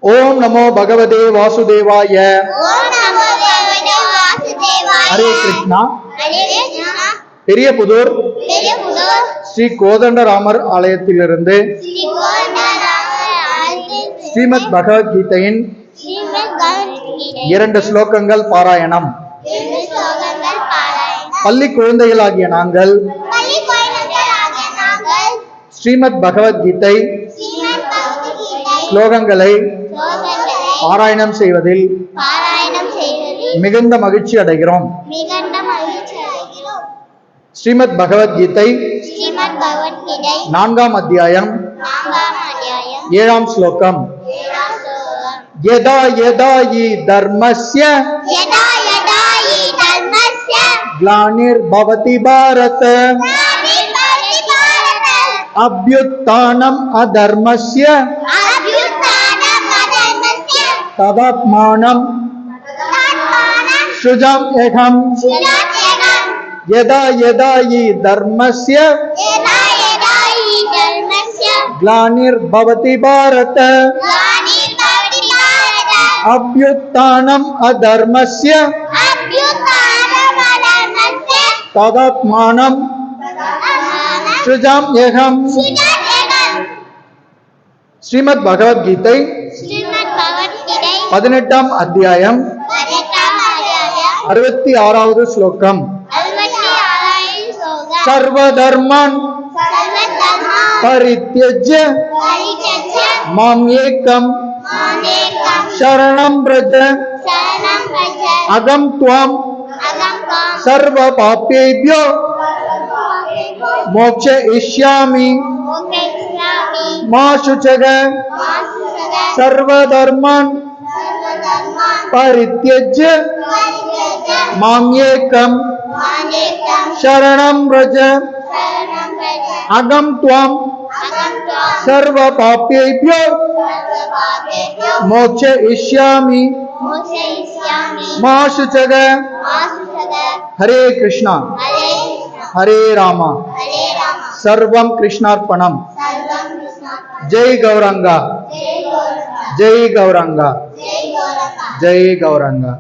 ओम नमो भगवते वासुदेवाय। हरे कृष्णा। பெரியபுதூர் ஸ்ரீ கோதண்டராமர் ஆலயத்திலிருந்து ஸ்ரீமத் பகவத்கீதையின் 2 ஸ்லோகங்கள் பாராயணம். பள்ளி குழந்தைகளாகிய நாங்கள் ஸ்ரீமத் பகவத்கீதை ஸ்லோகங்களை பாராயணம் செய்வதில் மிகுந்த மகிழ்ச்சி அடைகிறோம். ஸ்ரீமத் பகவத்கீதை 4ஆம் அத்தியாயம் 7ஆம் ஸ்லோகம். யதா யதா யி தர்மஸ்ய ग्लानिर्भवति भारत अभ्युत्थानम् अधर्मस्य तदात्मानं सृजाम्यहम्. यदा यदा हि धर्मस्य ग्लानिर्भवति भारत अभ्युत्थानम् अधर्मस्य तदात्मानं सृजाम्यहम्. ஸ்ரீமத் பகவத்கீதை 18ஆம் அத்தியாயம் 66வது ஸ்லோகம். सर्वधर्मान् परित्यज्य माम् एकम् शरणं व्रज अहं त्वां सर्वपापेभ्यो मोक्षयिष्यामि मा शुचः. सर्वधर्मान् परित्यज्य माम् एकम् शरणं व्रज अहं त्वां सर्वपापेभ्यो मोक्षयिष्यामि मा शुचः. हरे कृष्णा हरे रामा सर्वं कृष्णार्पणम. जय गौरंगा जय गौरंगा जय गौरंगा.